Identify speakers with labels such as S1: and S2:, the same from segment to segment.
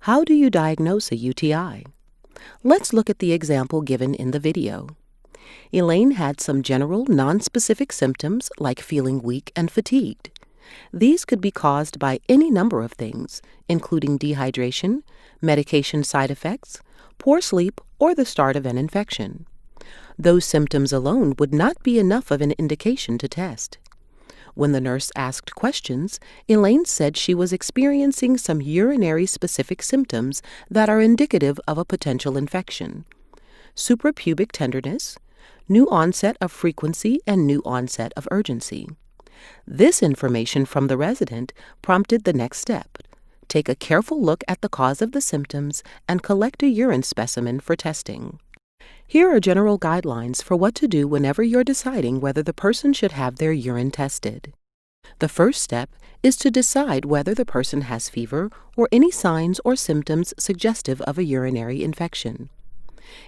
S1: How do you diagnose a UTI? Let's look at the example given in the video. Elaine had some general, nonspecific symptoms like feeling weak and fatigued. These could be caused by any number of things, including dehydration, medication side effects, poor sleep, or the start of an infection. Those symptoms alone would not be enough of an indication to test. When the nurse asked questions, Elaine said she was experiencing some urinary-specific symptoms that are indicative of a potential infection: suprapubic tenderness, new onset of frequency, and new onset of urgency. This information from the resident prompted the next step: take a careful look at the cause of the symptoms and collect a urine specimen for testing. Here are general guidelines for what to do whenever you're deciding whether the person should have their urine tested. The first step is to decide whether the person has fever or any signs or symptoms suggestive of a urinary infection.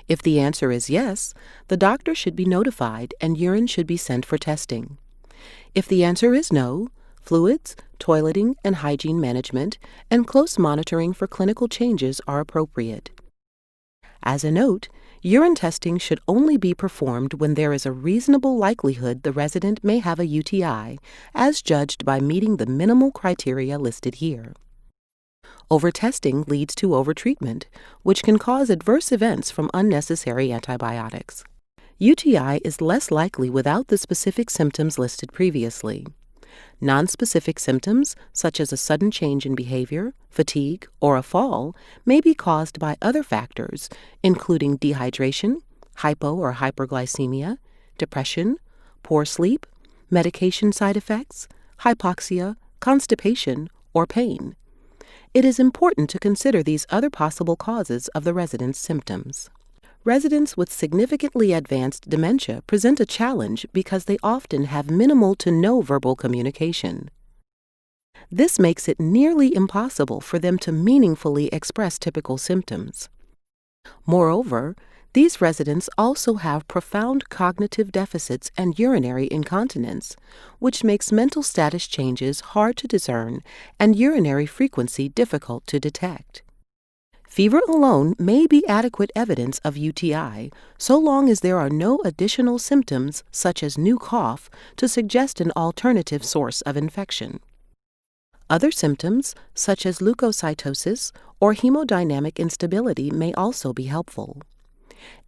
S1: If the answer is yes, the doctor should be notified and urine should be sent for testing. If the answer is no, fluids, toileting, and hygiene management and close monitoring for clinical changes are appropriate. As a note, urine testing should only be performed when there is a reasonable likelihood the resident may have a UTI, as judged by meeting the minimal criteria listed here. Overtesting leads to overtreatment, which can cause adverse events from unnecessary antibiotics. UTI is less likely without the specific symptoms listed previously. Nonspecific symptoms, such as a sudden change in behavior, fatigue, or a fall, may be caused by other factors, including dehydration, hypo or hyperglycemia, depression, poor sleep, medication side effects, hypoxia, constipation, or pain. It is important to consider these other possible causes of the resident's symptoms. Residents with significantly advanced dementia present a challenge because they often have minimal to no verbal communication. This makes it nearly impossible for them to meaningfully express typical symptoms. Moreover, these residents also have profound cognitive deficits and urinary incontinence, which makes mental status changes hard to discern and urinary frequency difficult to detect. Fever alone may be adequate evidence of UTI, so long as there are no additional symptoms, such as new cough, to suggest an alternative source of infection. Other symptoms, such as leukocytosis or hemodynamic instability, may also be helpful.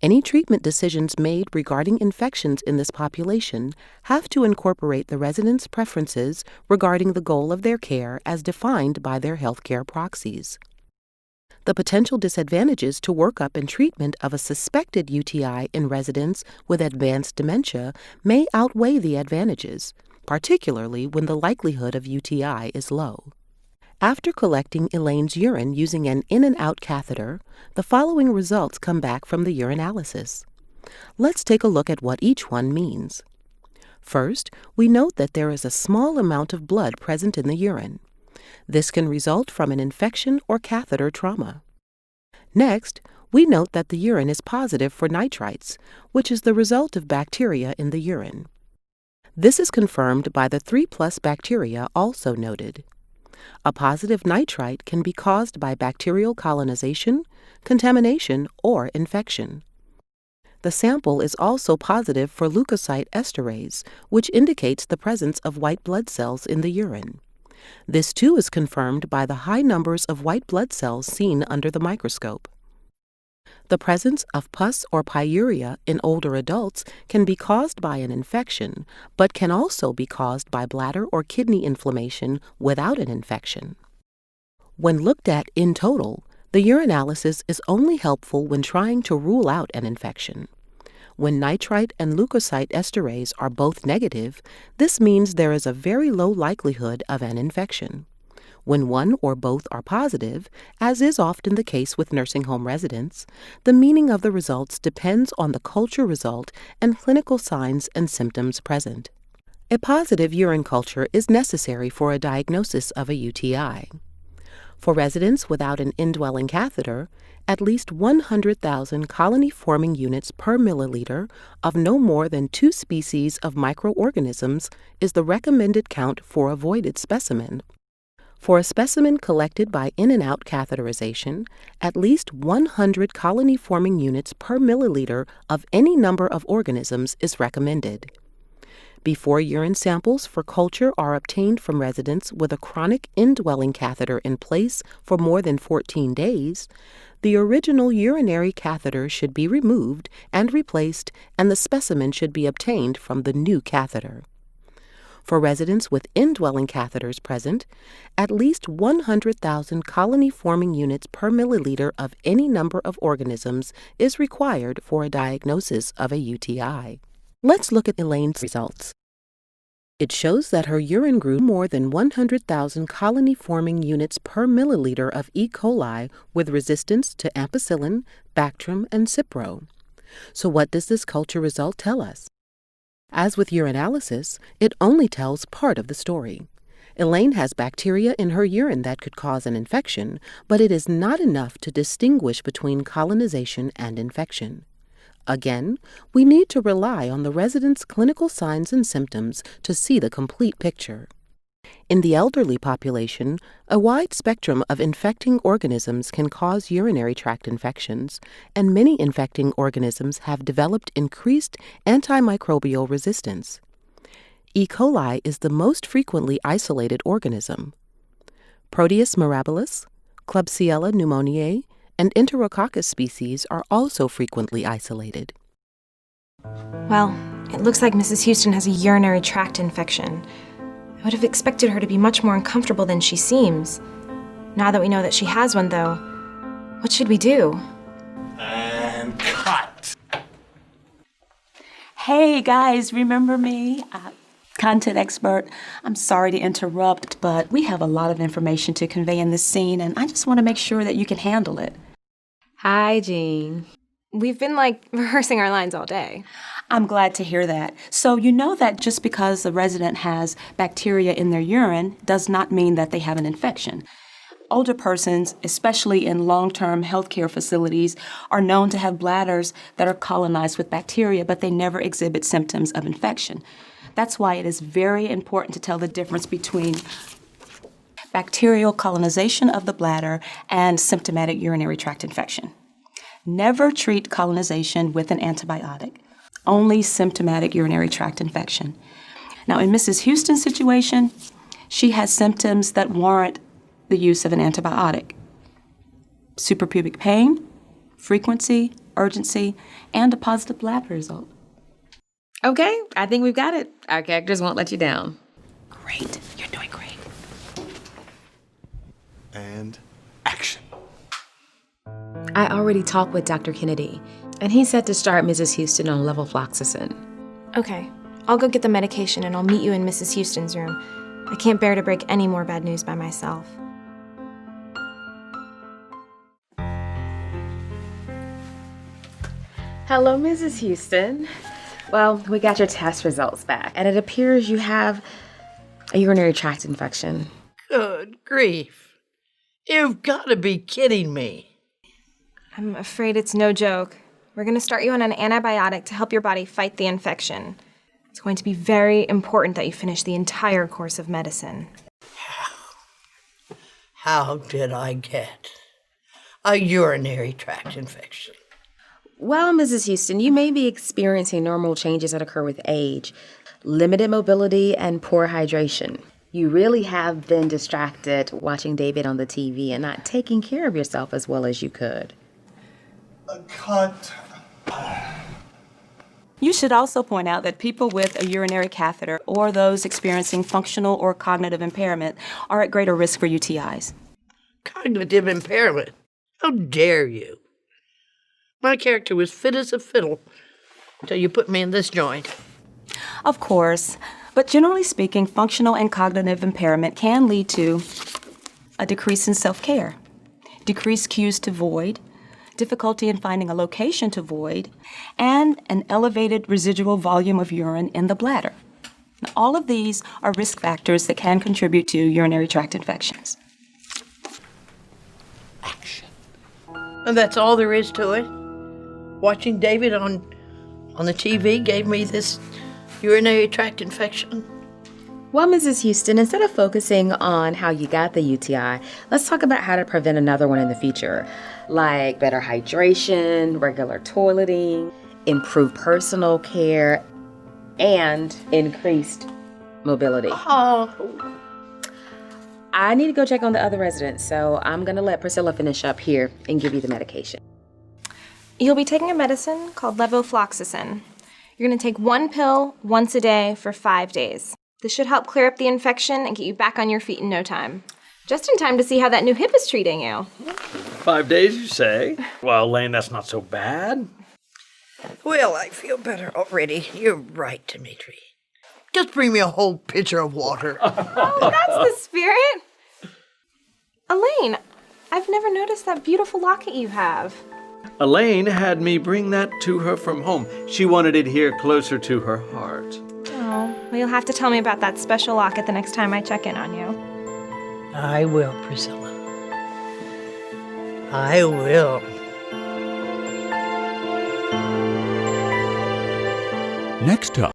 S1: Any treatment decisions made regarding infections in this population have to incorporate the resident's preferences regarding the goal of their care as defined by their healthcare proxies. The potential disadvantages to workup and treatment of a suspected UTI in residents with advanced dementia may outweigh the advantages, particularly when the likelihood of UTI is low. After collecting Elaine's urine using an in and out catheter, the following results come back from the urinalysis. Let's take a look at what each one means. First, we note that there is a small amount of blood present in the urine. This can result from an infection or catheter trauma. Next, we note that the urine is positive for nitrites, which is the result of bacteria in the urine. This is confirmed by the 3+ bacteria also noted. A positive nitrite can be caused by bacterial colonization, contamination, or infection. The sample is also positive for leukocyte esterase, which indicates the presence of white blood cells in the urine. This too is confirmed by the high numbers of white blood cells seen under the microscope. The presence of pus or pyuria in older adults can be caused by an infection, but can also be caused by bladder or kidney inflammation without an infection. When looked at in total, the urinalysis is only helpful when trying to rule out an infection. When nitrite and leukocyte esterase are both negative, this means there is a very low likelihood of an infection. When one or both are positive, as is often the case with nursing home residents, the meaning of the results depends on the culture result and clinical signs and symptoms present. A positive urine culture is necessary for a diagnosis of a UTI. For residents without an indwelling catheter, at least 100,000 colony-forming units per milliliter of no more than 2 species of microorganisms is the recommended count for a voided specimen. For a specimen collected by in and out catheterization, at least 100 colony-forming units per milliliter of any number of organisms is recommended. Before urine samples for culture are obtained from residents with a chronic indwelling catheter in place for more than 14 days, the original urinary catheter should be removed and replaced, and the specimen should be obtained from the new catheter. For residents with indwelling catheters present, at least 100,000 colony-forming units per milliliter of any number of organisms is required for a diagnosis of a UTI. Let's look at Elaine's results. It shows that her urine grew more than 100,000 colony-forming units per milliliter of E. coli with resistance to ampicillin, Bactrim, and Cipro. So what does this culture result tell us? As with urinalysis, it only tells part of the story. Elaine has bacteria in her urine that could cause an infection, but it is not enough to distinguish between colonization and infection. Again, we need to rely on the resident's clinical signs and symptoms to see the complete picture. In the elderly population, a wide spectrum of infecting organisms can cause urinary tract infections, and many infecting organisms have developed increased antimicrobial resistance. E. coli is the most frequently isolated organism. Proteus mirabilis, Klebsiella pneumoniae, and Enterococcus species are also frequently isolated.
S2: Well, it looks like Mrs. Houston has a urinary tract infection. I would have expected her to be much more uncomfortable than she seems. Now that we know that she has one, though, what should we do?
S3: And cut!
S4: Hey guys, remember me? Content expert. I'm sorry to interrupt, but we have a lot of information to convey in this scene, and I just want to make sure that you can handle it.
S2: Hi, Jean. We've been, rehearsing our lines all day.
S4: I'm glad to hear that. So you know that just because the resident has bacteria in their urine does not mean that they have an infection. Older persons, especially in long-term healthcare facilities, are known to have bladders that are colonized with bacteria, but they never exhibit symptoms of infection. That's why it is very important to tell the difference between bacterial colonization of the bladder and symptomatic urinary tract infection. Never treat colonization with an antibiotic, only symptomatic urinary tract infection. Now, in Mrs. Houston's situation, she has symptoms that warrant the use of an antibiotic. Suprapubic pain, frequency, urgency, and a positive lab result.
S5: Okay, I think we've got it. Our characters won't let you down.
S4: Great, you're doing great.
S3: And action.
S5: I already talked with Dr. Kennedy, and he said to start Mrs. Houston on levofloxacin.
S2: Okay, I'll go get the medication and I'll meet you in Mrs. Houston's room. I can't bear to break any more bad news by myself.
S5: Hello, Mrs. Houston. Well, we got your test results back, and it appears you have a urinary tract infection.
S6: Good grief. You've got to be kidding me.
S2: I'm afraid it's no joke. We're going to start you on an antibiotic to help your body fight the infection. It's going to be very important that you finish the entire course of medicine.
S6: How did I get a urinary tract infection?
S5: Well, Mrs. Houston, you may be experiencing normal changes that occur with age, limited mobility, and poor hydration. You really have been distracted watching David on the TV and not taking care of yourself as well as you could.
S3: Cut.
S4: You should also point out that people with a urinary catheter or those experiencing functional or cognitive impairment are at greater risk for UTIs.
S6: Cognitive impairment? How dare you? My character was fit as a fiddle until you put me in this joint.
S4: Of course, but generally speaking, functional and cognitive impairment can lead to a decrease in self-care, decreased cues to void, difficulty in finding a location to void, and an elevated residual volume of urine in the bladder. Now, all of these are risk factors that can contribute to urinary tract infections.
S3: Action.
S6: And that's all there is to it. Watching David on the TV gave me this urinary tract infection.
S5: Well, Mrs. Houston, instead of focusing on how you got the UTI, let's talk about how to prevent another one in the future, like better hydration, regular toileting, improved personal care, and increased mobility.
S6: Oh,
S5: I need to go check on the other residents, so I'm going to let Priscilla finish up here and give you the medication.
S2: You'll be taking a medicine called levofloxacin. You're going to take 1 pill once a day for 5 days. This should help clear up the infection and get you back on your feet in no time. Just in time to see how that new hip is treating you.
S7: 5 days, you say? Well, Elaine, that's not so bad.
S6: well, I feel better already. You're right, Dimitri. Just bring me a whole pitcher of water.
S2: Oh, that's the spirit. Elaine, I've never noticed that beautiful locket you have.
S7: Elaine had me bring that to her from home. She wanted it here closer to her heart.
S2: Oh, well, you'll have to tell me about that special locket the next time I check in on you.
S6: I will, Priscilla. I will.
S8: Next time